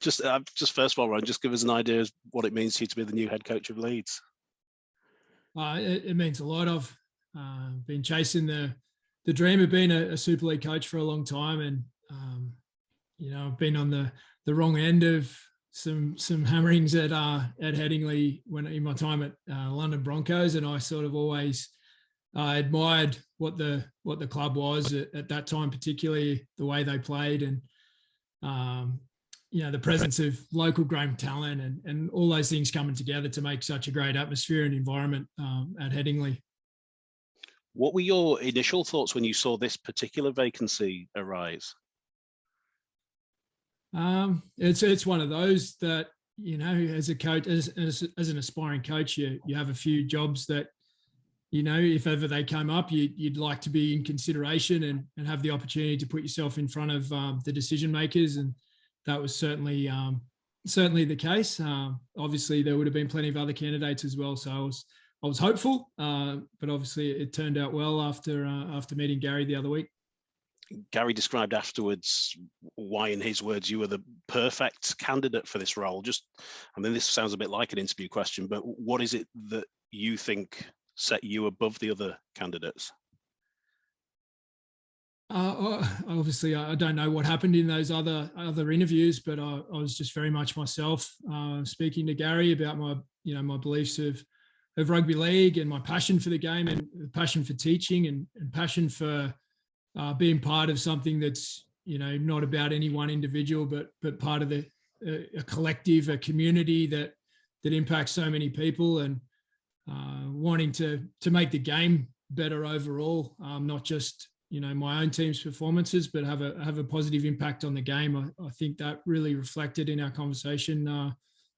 Just first of all, Ron, just give us an idea of what it means to you to be the new head coach of Leeds. It means a lot. I've been chasing the dream of being a Super League coach for a long time, and I've been on the wrong end of some hammerings at Headingley in my time at London Broncos, and I sort of always admired what the club was at that time, particularly the way they played, and the presence of local grown talent and all those things coming together to make such a great atmosphere and environment at Headingley. What were your initial thoughts when you saw this particular vacancy arise? It's one of those that, as a coach, as an aspiring coach, you have a few jobs that, if ever they came up, you'd like to be in consideration and have the opportunity to put yourself in front of the decision makers. And that was certainly the case. Obviously, there would have been plenty of other candidates as well. So I was hopeful, but obviously it turned out well after meeting Gary the other week. Gary described afterwards why, in his words, you were the perfect candidate for this role. This sounds a bit like an interview question, but what is it that you think set you above the other candidates? Obviously, I don't know what happened in those other interviews, but I was just very much myself, speaking to Gary about my beliefs of rugby league and my passion for the game and passion for teaching and passion for being part of something that's not about any one individual, but part of a collective, a community that impacts so many people, and wanting to make the game better overall, not just my own team's performances, but have a positive impact on the game. I think that really reflected in our conversation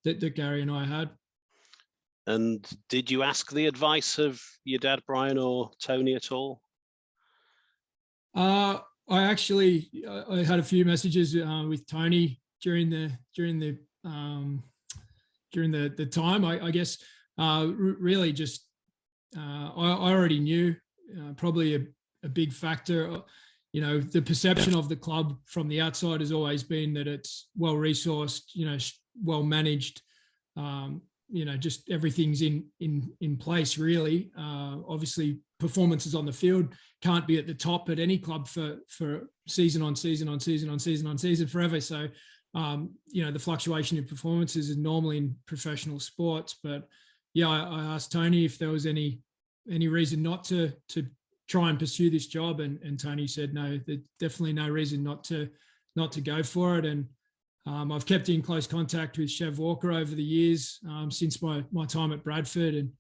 that Gary and I had. And did you ask the advice of your dad, Brian, or Tony at all? I had a few messages with Tony during the time. I guess really just I already knew probably a big factor. The perception of the club from the outside has always been that it's well resourced, well managed. Just everything's in place really. Obviously, performances on the field can't be at the top at any club for season on season on season on season on season forever. So, the fluctuation in performances is normal in professional sports. But yeah, I asked Tony if there was any reason not to try and pursue this job, and Tony said no. There's definitely no reason not to go for it. And I've kept in close contact with Chev Walker over the years since my time at Bradford, and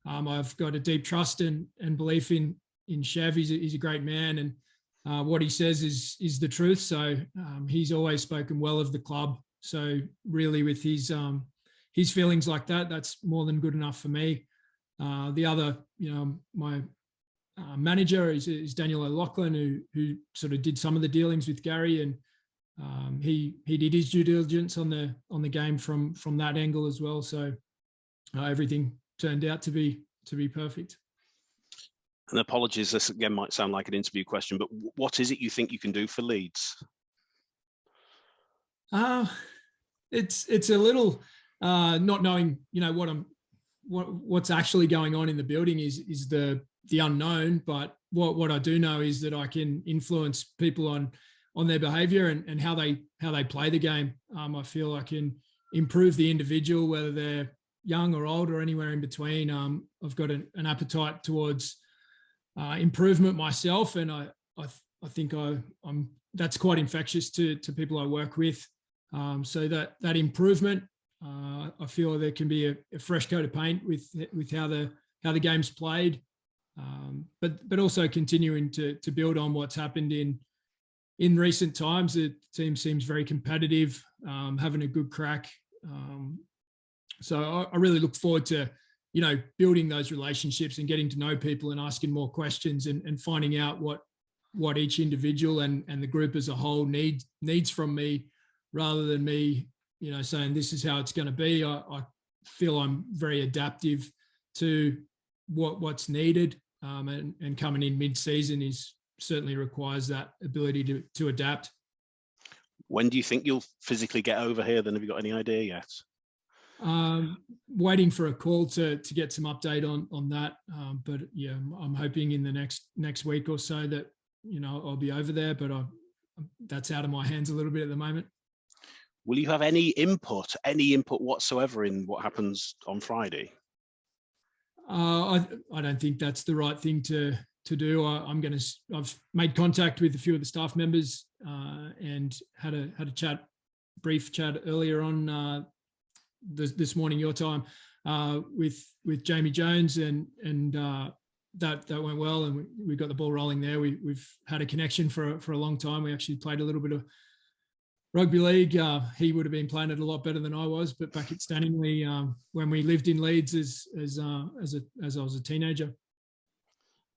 I've got a deep trust and belief in Chev. He's a great man, and what he says is the truth. So he's always spoken well of the club. So really, with his feelings like that, that's more than good enough for me. The other, my manager is Daniel O'Loughlin, who sort of did some of the dealings with Gary, and he did his due diligence on the game from that angle as well. So everything turned out to be perfect. And apologies, this again might sound like an interview question, but what is it you think you can do for Leeds? It's a little not knowing, what's actually going on in the building is the unknown. But what I do know is that I can influence people on their behaviour and how they play the game. I feel I can improve the individual, whether they're young or old or anywhere in between. I've got an appetite towards improvement myself, and I think I'm that's quite infectious to people I work with. So that improvement, I feel there can be a fresh coat of paint with how the game's played, but also continuing to build on what's happened in recent times. The team seems very competitive, having a good crack. So I really look forward to, building those relationships and getting to know people and asking more questions and finding out what each individual and the group as a whole needs from me, rather than me, saying this is how it's going to be. I feel I'm very adaptive to what's needed, and coming in mid-season certainly requires that ability to adapt. When do you think you'll physically get over here then? Have you got any idea yet? Waiting for a call to get some update on that. But yeah, I'm hoping in the next week or so that, I'll be over there, but that's out of my hands a little bit at the moment. Will you have any input whatsoever in what happens on Friday? I don't think that's the right thing to do. I've made contact with a few of the staff members and had a brief chat earlier on this morning your time with Jamie Jones, and that went well, and we got the ball rolling there. We've had a connection for a long time. We actually played a little bit of rugby league. He would have been playing it a lot better than I was, but back at Headingley when we lived in Leeds as I was a teenager.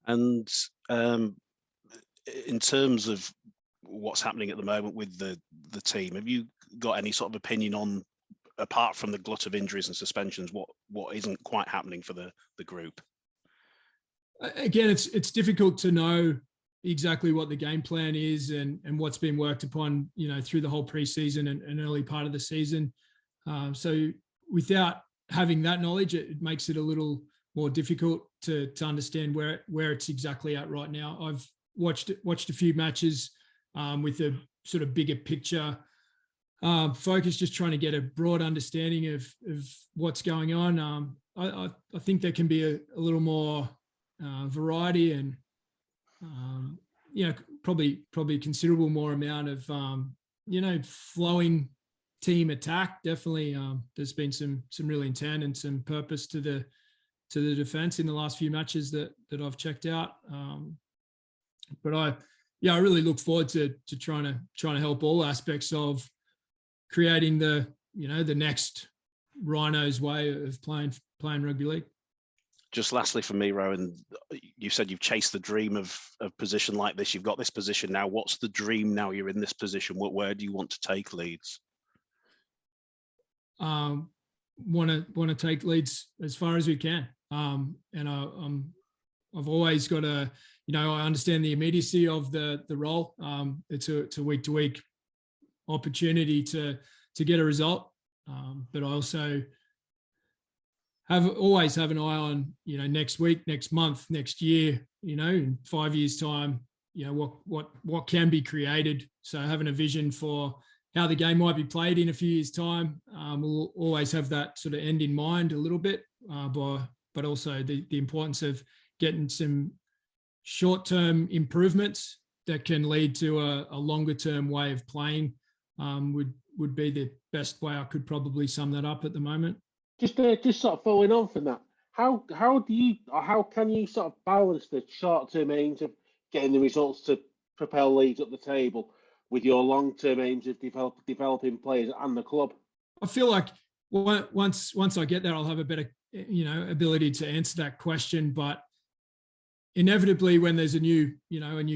And in terms of what's happening at the moment with the team, have you got any sort of opinion on, apart from the glut of injuries and suspensions, what isn't quite happening for the group? Again, it's difficult to know exactly what the game plan is and what's been worked upon, through the whole preseason and early part of the season. So without having that knowledge, it makes it a little more difficult to understand where it's exactly at right now. I've watched a few matches with a sort of bigger picture focus, just trying to get a broad understanding of what's going on. I think there can be a little more variety and probably considerable more amount of flowing team attack. Definitely there's been some real intent and some purpose to the defense in the last few matches that I've checked out. But I really look forward to trying to help all aspects of creating the next Rhinos way of playing rugby league. Just lastly from me, Rohan, you said you've chased the dream of a position like this. You've got this position now. What's the dream now you're in this position? Where do you want to take Leeds? Want to take Leeds as far as we can. And I've always got I understand the immediacy of the role. It's a week to week opportunity to get a result. But I also always have an eye on, next week, next month, next year, in 5 years' time, what can be created. So having a vision for how the game might be played in a few years' time, we'll always have that sort of end in mind a little bit, but also the importance of getting some short-term improvements that can lead to a longer-term way of playing would be the best way I could probably sum that up at the moment. Just sort of following on from that, how can you sort of balance the short-term aims of getting the results to propel Leeds up the table with your long-term aims of developing players and the club? I feel like once I get there, I'll have a better ability to answer that question. But inevitably, when there's a new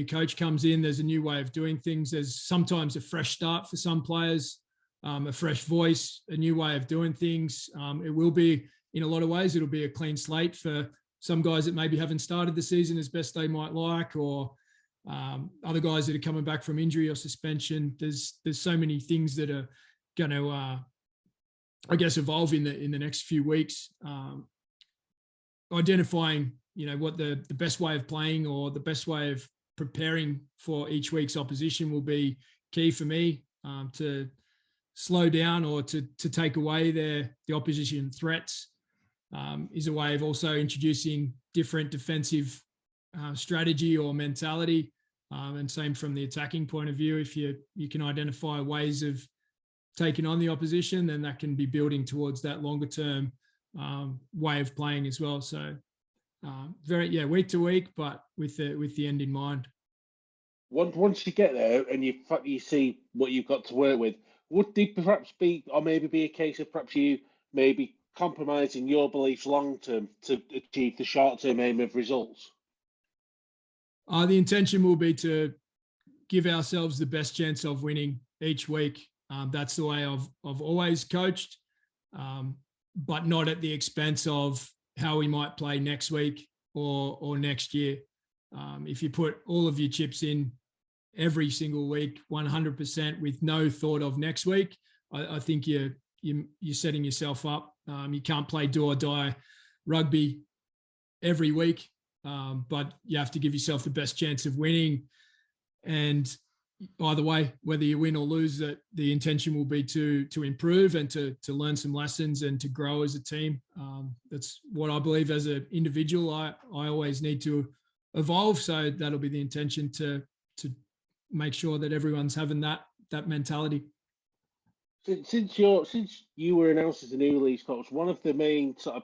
coach comes in, there's a new way of doing things. There's sometimes a fresh start for some players. A fresh voice, a new way of doing things. It will be, in a lot of ways, it'll be a clean slate for some guys that maybe haven't started the season as best they might like, or other guys that are coming back from injury or suspension. There's so many things that are going to, I guess, evolve in the next few weeks. Identifying, what the best way of playing or the best way of preparing for each week's opposition will be key for me to slow down or to take away the opposition threats, is a way of also introducing different defensive strategy or mentality. And same from the attacking point of view. If you can identify ways of taking on the opposition, then that can be building towards that longer term way of playing as well. So week to week, but with the end in mind. Once you get there and you see what you've got to work with, would there perhaps be, or maybe be a case of perhaps you maybe compromising your beliefs long term to achieve the short term aim of results? The intention will be to give ourselves the best chance of winning each week. That's the way I've always coached, but not at the expense of how we might play next week or next year. If you put all of your chips in every single week, 100% with no thought of next week, I think you're setting yourself up. You can't play do or die rugby every week, but you have to give yourself the best chance of winning. And either way, whether you win or lose, that the intention will be to improve and to learn some lessons and to grow as a team. That's what I believe as an individual. I always need to evolve, so that'll be the intention to make sure that everyone's having that mentality. Since you were announced as the new Leeds coach, one of the main sort of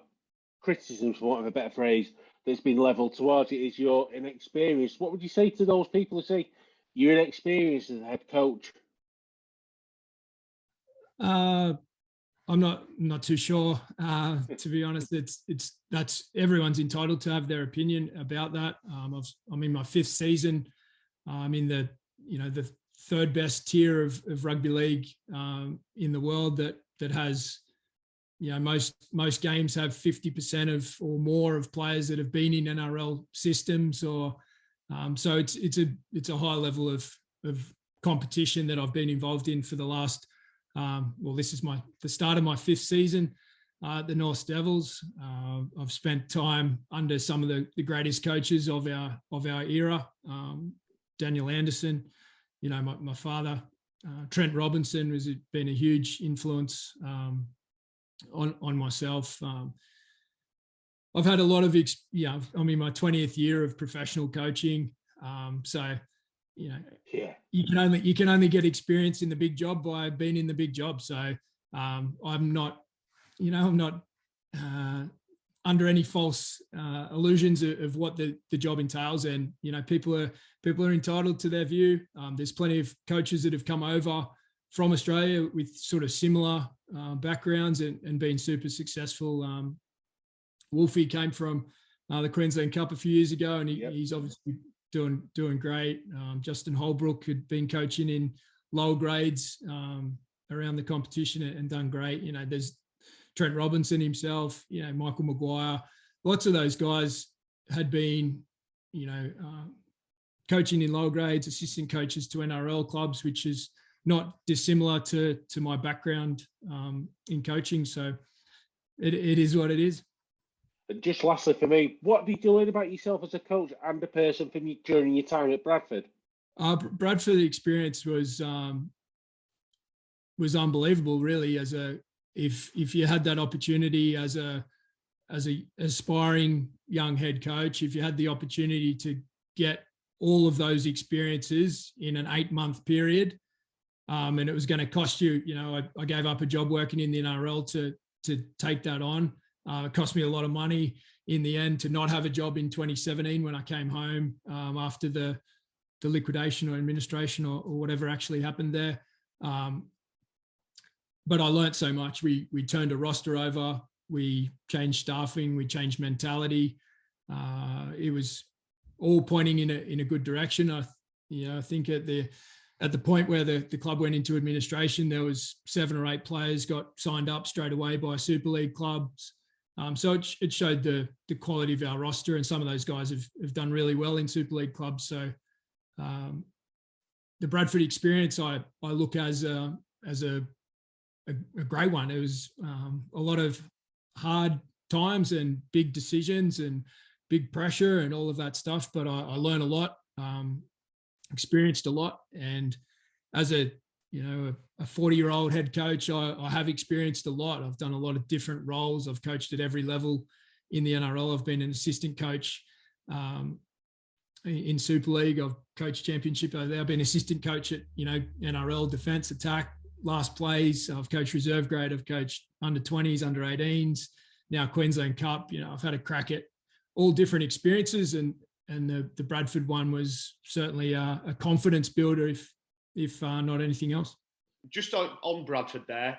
criticisms, for want of a better phrase, that's been levelled towards it is your inexperience. What would you say to those people who say you're inexperienced as a head coach? I'm not too sure. To be honest, that's everyone's entitled to have their opinion about that. I'm in my 5th season. I'm in the third best tier of rugby league in the world that has, most games have 50% of or more of players that have been in NRL systems, or so it's a high level of competition that I've been involved in for the last this is the start of my 5th season at the North Devils. I've spent time under some of the greatest coaches of our era. Daniel Anderson, my father, Trent Robinson has been a huge influence on myself. I've had a lot of, I'm in my 20th year of professional coaching. So, you can only get experience in the big job by being in the big job. So I'm not under any false illusions of what the job entails. And, people are entitled to their view. There's plenty of coaches that have come over from Australia with sort of similar backgrounds and been super successful. Wolfie came from the Queensland Cup a few years ago, and he's obviously doing great. Justin Holbrook had been coaching in lower grades around the competition and done great. There's Trent Robinson himself, Michael Maguire, lots of those guys had been, coaching in lower grades, assistant coaches to NRL clubs, which is not dissimilar to my background in coaching. So it is what it is. And just lastly for me, what did you learn about yourself as a coach and a person during your time at Bradford? Bradford experience was unbelievable, really. If you had that opportunity as a aspiring young head coach, if you had the opportunity to get all of those experiences in an 8-month period, and it was going to cost you, I gave up a job working in the NRL to take that on. It cost me a lot of money in the end to not have a job in 2017 when I came home after the liquidation or administration or whatever actually happened there. But I learned so much. We turned a roster over. We changed staffing. We changed mentality. It was all pointing in a good direction. I think at the point where the club went into administration, there was 7 or 8 players got signed up straight away by Super League clubs. So it showed the quality of our roster, and some of those guys have done really well in Super League clubs. So the Bradford experience, I look as a great one. It was a lot of hard times and big decisions and big pressure and all of that stuff, but I learned a lot, experienced a lot, and as a 40-year-old head coach, I have experienced a lot. I've done a lot of different roles. I've coached at every level in the NRL. I've been an assistant coach in Super League. I've coached championship over there. I've been assistant coach at NRL defence, attack, last plays. I've coached reserve grade. I've coached under 20s, under 18s, now Queensland Cup. I've had a crack at all different experiences, and the Bradford one was certainly a confidence builder, if not anything else. Just on Bradford there,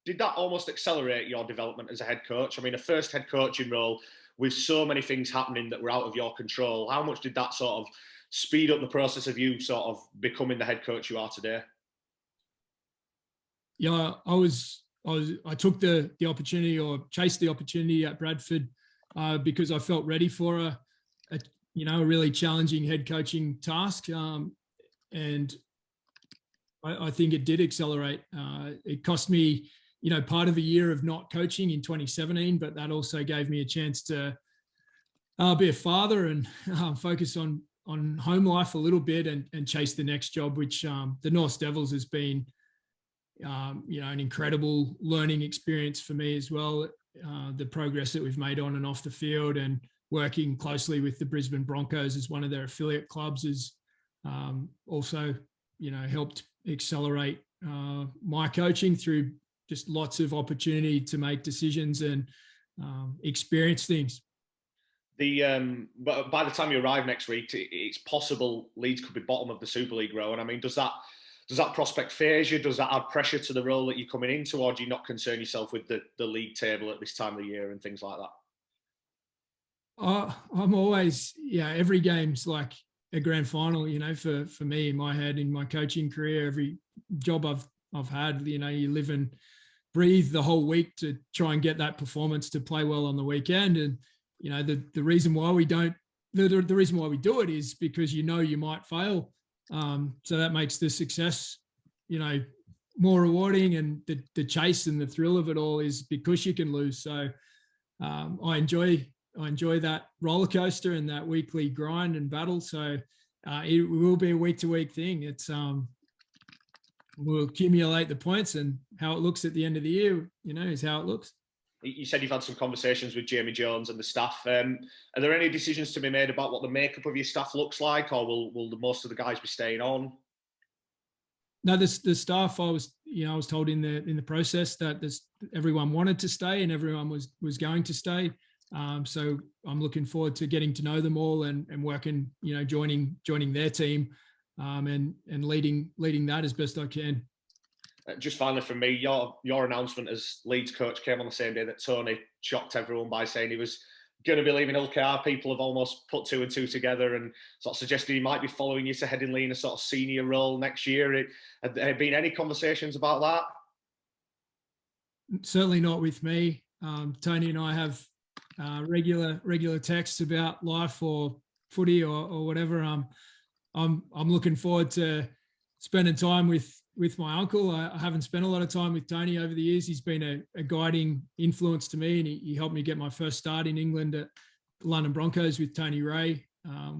did that almost accelerate your development as a head coach? I mean, a first head coaching role with so many things happening that were out of your control, how much did that sort of speed up the process of you sort of becoming the head coach you are today? Yeah, I took the opportunity, or chased the opportunity at Bradford because I felt ready for a really challenging head coaching task. and I think it did accelerate. It cost me, part of a year of not coaching in 2017, but that also gave me a chance to be a father and focus on home life a little bit and chase the next job, which the North Devils has been, an incredible learning experience for me as well. The progress that we've made on and off the field, and working closely with the Brisbane Broncos as one of their affiliate clubs has also, helped accelerate my coaching through just lots of opportunity to make decisions and experience things. But by the time you arrive next week, it's possible Leeds could be bottom of the Super League row. And I mean, does that prospect faze you? Does that add pressure to the role that you're coming into, or do you not concern yourself with the league table at this time of the year and things like that? I'm always, every game's like a grand final, for me in my head, in my coaching career. Every job I've had, you live and breathe the whole week to try and get that performance to play well on the weekend. And, the reason why we don't, the reason why we do it is because you might fail. So that makes the success, more rewarding, and the chase and the thrill of it all is because you can lose. So I enjoy that roller coaster and that weekly grind and battle. So it will be a week-to-week thing. It's we'll accumulate the points, and how it looks at the end of the year, is how it looks. You said you've had some conversations with Jamie Jones and the staff. Are there any decisions to be made about what the makeup of your staff looks like, or will most of the guys be staying on? No, the staff, I was told in the process that everyone wanted to stay and everyone was going to stay. So I'm looking forward to getting to know them all and working, joining their team, and leading that as best I can. Just finally from me, your announcement as Leeds coach came on the same day that Tony shocked everyone by saying he was going to be leaving LKR. People have almost put two and two together and sort of suggested he might be following you to Headingley in a sort of senior role next year. Have there been any conversations about that? Certainly not with me. Tony and I have regular texts about life or footy or whatever. I'm looking forward to spending time with my uncle. I haven't spent a lot of time with Tony over the years. He's been a guiding influence to me, and he helped me get my first start in England at the London Broncos with Tony Ray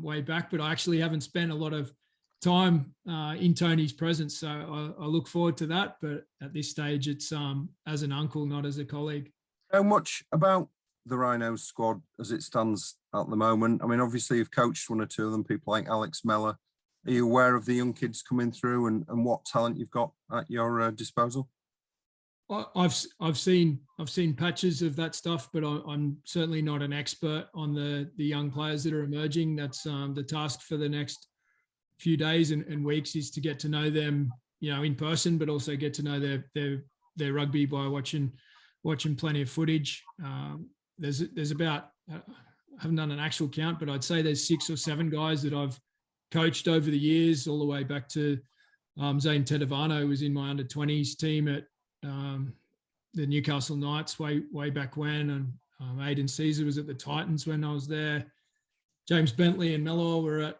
way back. But I actually haven't spent a lot of time in Tony's presence, so I look forward to that. But at this stage, it's as an uncle, not as a colleague. How much about the Rhinos squad as it stands at the moment? I mean, obviously you've coached one or two of them, people like Alex Mellor. Are you aware of the young kids coming through and what talent you've got at your disposal? I've seen patches of that stuff, but I'm certainly not an expert on the young players that are emerging. That's the task for the next few days and weeks, is to get to know them, in person, but also get to know their rugby by watching plenty of footage. There's about, I haven't done an actual count, but I'd say there's 6 or 7 guys that I've coached over the years, all the way back to Zane Tedovano was in my under-20s team at the Newcastle Knights way back when, and Aidan Caesar was at the Titans when I was there. James Bentley and Mellor were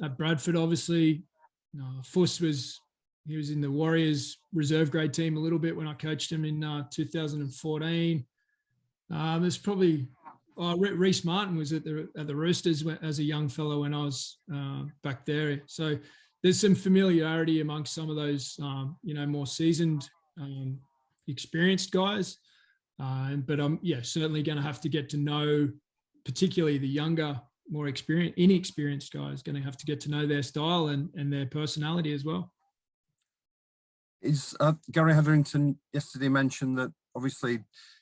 at Bradford, obviously. Fuss was in the Warriors reserve grade team a little bit when I coached him in 2014. There's probably Reece Martin was at the Roosters as a young fellow when I was back there. So there's some familiarity amongst some of those, more seasoned, experienced guys. But I'm certainly going to have to get to know, particularly the younger, more inexperienced guys. Going to have to get to know their style and their personality as well. Is Gary Hetherington yesterday mentioned that obviously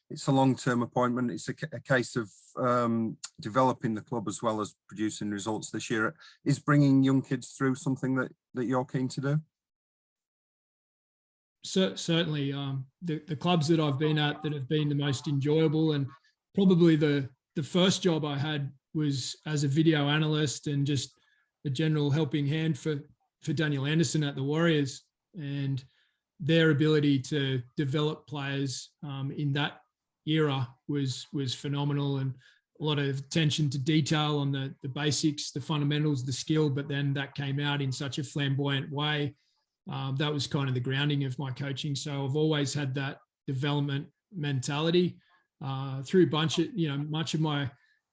it's a long-term appointment. It's a case of developing the club as well as producing results this year. Is bringing young kids through something that you're keen to do? Certainly. The clubs that I've been at that have been the most enjoyable, and probably the first job I had was as a video analyst and just a general helping hand for Daniel Anderson at the Warriors, and their ability to develop players in that era was phenomenal. And a lot of attention to detail on the basics, the fundamentals, the skill, but then that came out in such a flamboyant way. That was kind of the grounding of my coaching. So I've always had that development mentality through much of my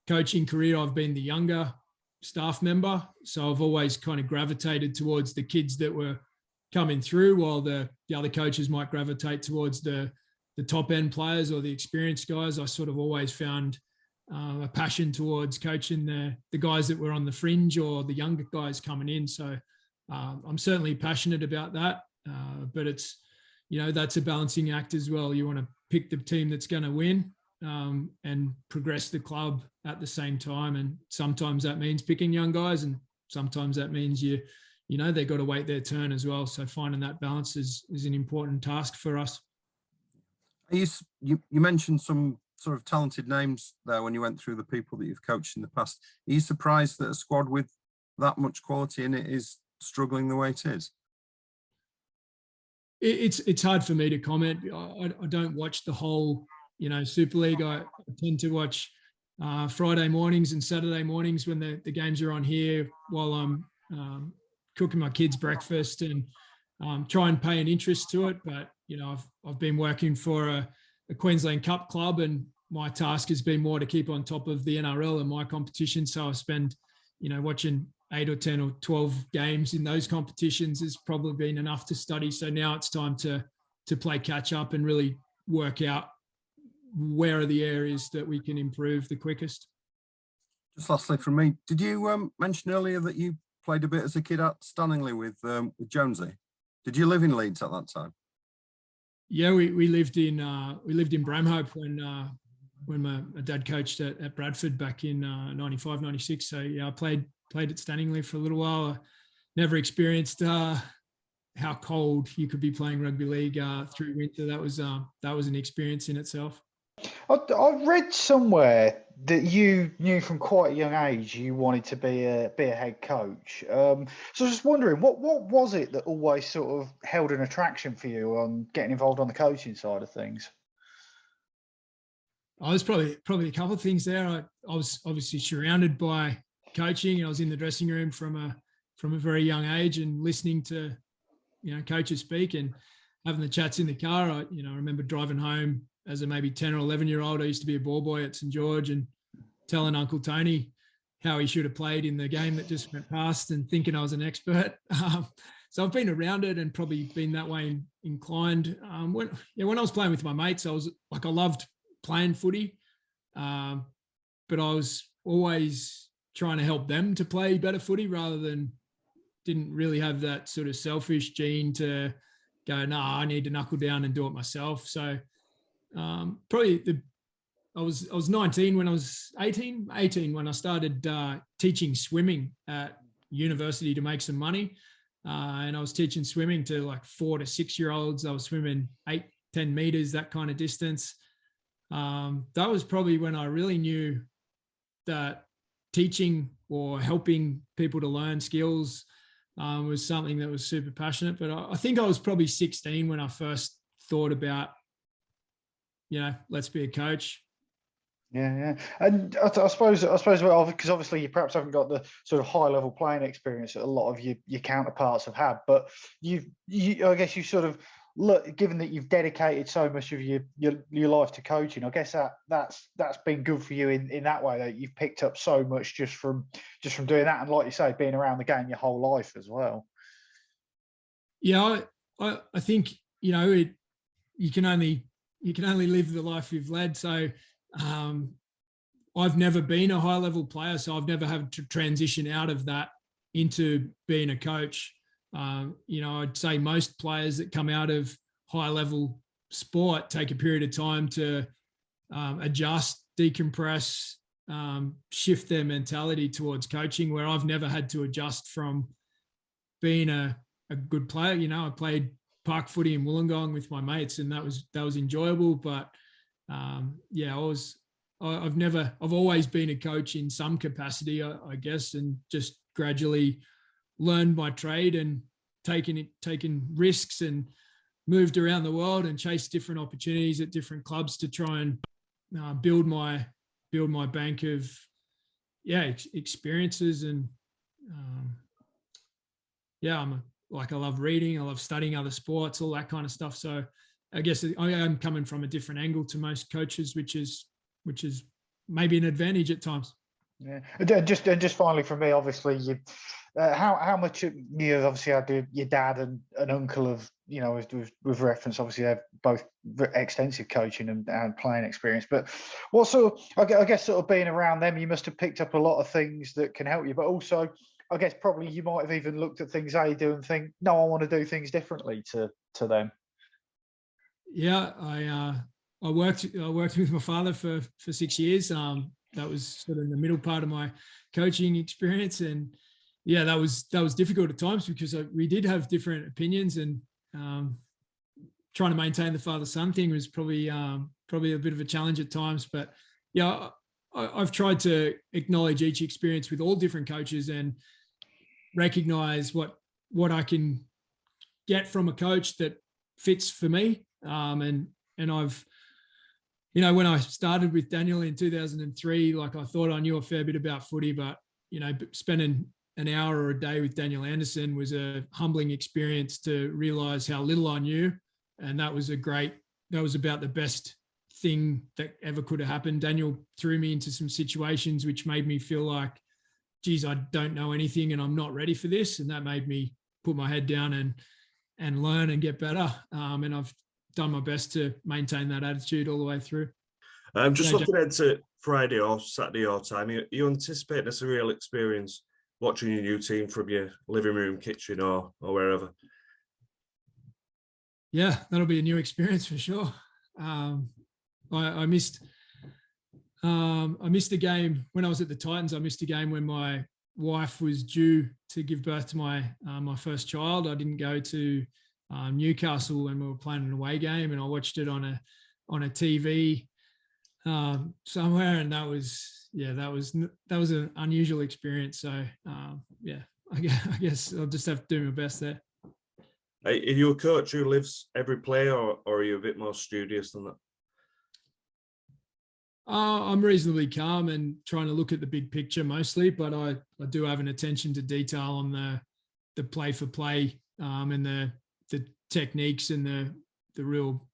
coaching career. I've been the younger staff member, so I've always kind of gravitated towards the kids that were coming through, while the other coaches might gravitate towards the top end players or the experienced guys. I sort of always found a passion towards coaching the guys that were on the fringe or the younger guys coming in. So I'm certainly passionate about that, but it's, that's a balancing act as well. You want to pick the team that's going to win and progress the club at the same time. And sometimes that means picking young guys, and sometimes that means they've got to wait their turn as well. So finding that balance is an important task for us. You mentioned some sort of talented names there when you went through the people that you've coached in the past. Are you surprised that a squad with that much quality in it is struggling the way it is? It's hard for me to comment. I don't watch the whole, Super League. I tend to watch Friday mornings and Saturday mornings when the games are on here while I'm cooking my kids breakfast, and try and pay an interest to it. But, I've been working for a Queensland Cup club, and my task has been more to keep on top of the NRL and my competition. So I spend, watching 8 or 10 or 12 games in those competitions has probably been enough to study. So now it's time to play catch up and really work out where are the areas that we can improve the quickest. Just lastly from me, did you mention earlier that you played a bit as a kid at Headingley with Jonesy? Did you live in Leeds at that time? Yeah, we lived in Bramhope when my dad coached at Bradford back in 95, 96. So yeah, I played at Headingley for a little while. I never experienced how cold you could be playing rugby league through winter. That was an experience in itself. I read somewhere that you knew from quite a young age you wanted to be a head coach. So I was just wondering, what was it that always sort of held an attraction for you on getting involved on the coaching side of things? I was probably a couple of things there. I was obviously surrounded by coaching, and I was in the dressing room from a very young age and listening to coaches speak and having the chats in the car. I remember driving home as a maybe 10 or 11-year-old. I used to be a ball boy at St George and telling Uncle Tony how he should have played in the game that just went past and thinking I was an expert. So I've been around it and probably been that way inclined. When I was playing with my mates, I loved playing footy, but I was always trying to help them to play better footy rather than didn't really have that sort of selfish gene to go, I need to knuckle down and do it myself. So I was 19 when I was 18 when I started teaching swimming at university to make some money. And I was teaching swimming to like 4 to 6 year olds. I was swimming 8, 10 meters, that kind of distance. That was probably when I really knew that teaching or helping people to learn skills was something that was super passionate. But I think I was probably 16 when I first thought about, let's be a coach. Yeah. And I suppose, because obviously you perhaps haven't got the sort of high level playing experience that a lot of your counterparts have had, but I guess you sort of look, given that you've dedicated so much of your life to coaching, I guess that's been good for you in that way, that you've picked up so much just from doing that, and like you say, being around the game your whole life as well. Yeah, I think you can only live the life you've led. So I've never been a high level player, so I've never had to transition out of that into being a coach. I'd say most players that come out of high level sport take a period of time to adjust, decompress, shift their mentality towards coaching, where I've never had to adjust from being a good player. I played park footy in Wollongong with my mates, and that was enjoyable. But I've always been a coach in some capacity, I guess, and just gradually learned my trade and taken risks and moved around the world and chased different opportunities at different clubs to try and build my build my bank of experiences. And I love reading, I love studying other sports, all that kind of stuff. So I guess I am coming from a different angle to most coaches, which is maybe an advantage at times. Yeah, just finally from me, obviously, how much you obviously had your dad and uncle of, you know, with reference, obviously they're both extensive coaching and playing experience. But what sort of, I guess, sort of being around them, you must have picked up a lot of things that can help you. But also, I guess probably you might have even looked at things they do and think, no, I want to do things differently to them. Yeah, I worked with my father for 6 years. That was sort of in the middle part of my coaching experience, and yeah, that was difficult at times because we did have different opinions, and trying to maintain the father-son thing was probably a bit of a challenge at times. But yeah, I've tried to acknowledge each experience with all different coaches and recognize what I can get from a coach that fits for me. And I've, you know, when I started with Daniel in 2003, like I thought I knew a fair bit about footy, but, you know, spending an hour or a day with Daniel Anderson was a humbling experience to realize how little I knew. And that was about the best thing that ever could have happened. Daniel threw me into some situations which made me feel like, geez, I don't know anything and I'm not ready for this. And that made me put my head down and learn and get better. And I've done my best to maintain that attitude all the way through. Just looking into Friday or Saturday your time, you anticipating a surreal experience watching your new team from your living room, kitchen, or wherever? Yeah, that'll be a new experience for sure. I missed a game when I was at the Titans. I missed a game when my wife was due to give birth to my first child. I didn't go to Newcastle when we were playing an away game, and I watched it on a TV somewhere, and that was an unusual experience. So I guess I'll just have to do my best there. Are you a coach who lives every play, or are you a bit more studious than that? I'm reasonably calm and trying to look at the big picture mostly, but I do have an attention to detail on the play for play and the techniques and the real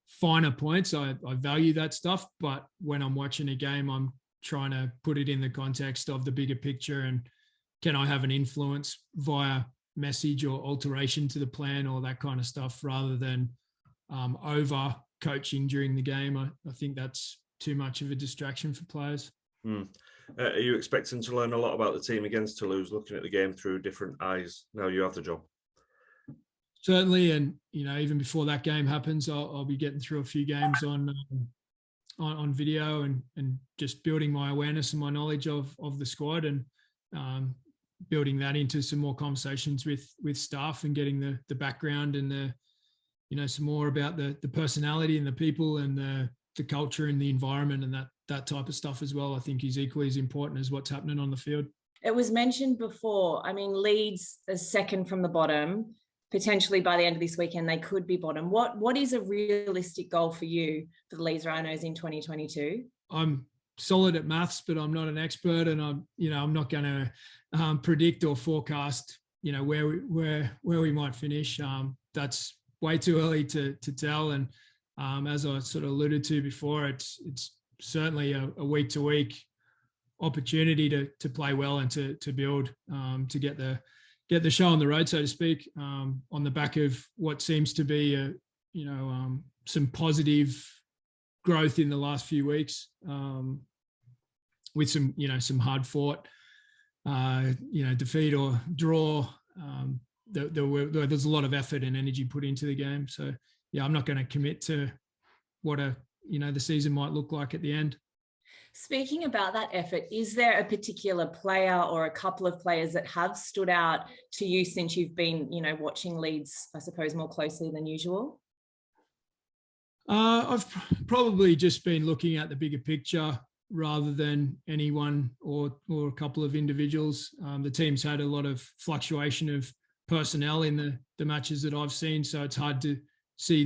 finer points. I value that stuff, but when I'm watching a game, I'm trying to put it in the context of the bigger picture, and can I have an influence via message or alteration to the plan or that kind of stuff, rather than over coaching during the game. I think that's too much of a distraction for players. Are you expecting to learn a lot about the team against Toulouse, looking at the game through different eyes now you have the job? Certainly, and you know, even before that game happens, I'll be getting through a few games on video and just building my awareness and my knowledge of the squad, and building that into some more conversations with staff, and getting the background and some more about the personality and the people and the culture and the environment and that type of stuff as well. I think is equally as important as what's happening on the field. It was mentioned before. I mean, Leeds is second from the bottom. Potentially by the end of this weekend, they could be bottom. What is a realistic goal for you for the Leeds Rhinos in 2022? I'm solid at maths, but I'm not an expert, and I'm not going to predict or forecast, where we might finish. That's way too early to tell. And as I sort of alluded to before, it's certainly a week to week opportunity to play well and to build, to get the show on the road, so to speak, on the back of what seems to be some positive growth in the last few weeks, with some hard fought, defeat or draw. There's a lot of effort and energy put into the game. So yeah, I'm not going to commit to what the season might look like at the end. Speaking about that effort, is there a particular player or a couple of players that have stood out to you since you've been, watching Leeds, I suppose, more closely than usual? I've probably just been looking at the bigger picture rather than any one or a couple of individuals. The team's had a lot of fluctuation of personnel in the matches that I've seen, so it's hard to see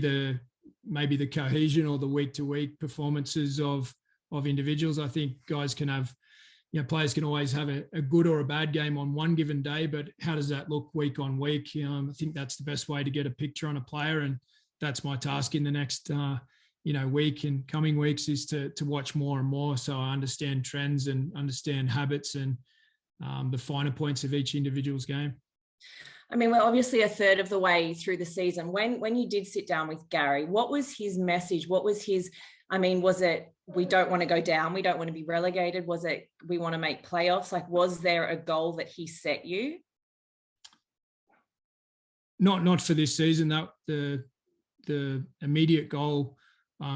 maybe the cohesion or the week-to-week performances of of individuals. I think guys can have, players can always have a good or a bad game on one given day, but how does that look week on week? I think that's the best way to get a picture on a player, and that's my task in the next week and coming weeks, is to watch more and more, so I understand trends and understand habits and the finer points of each individual's game. I mean, we're obviously a third of the way through the season. When you did sit down with Gary, what was his message? What was his, was it, we don't want to go down, we don't want to be relegated? Was it, we want to make playoffs? Like, was there a goal that he set you? Not for this season. That the immediate goal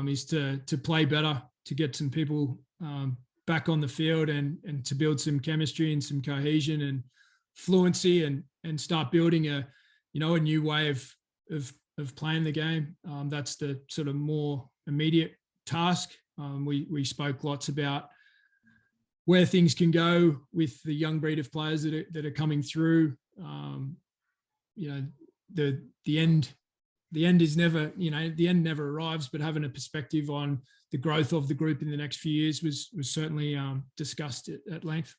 is to play better, to get some people back on the field and to build some chemistry and some cohesion and fluency and start building a new way of playing the game. That's the sort of more immediate task. We spoke lots about where things can go with the young breed of players that are coming through. The end is never, the end never arrives, but having a perspective on the growth of the group in the next few years was certainly discussed at length.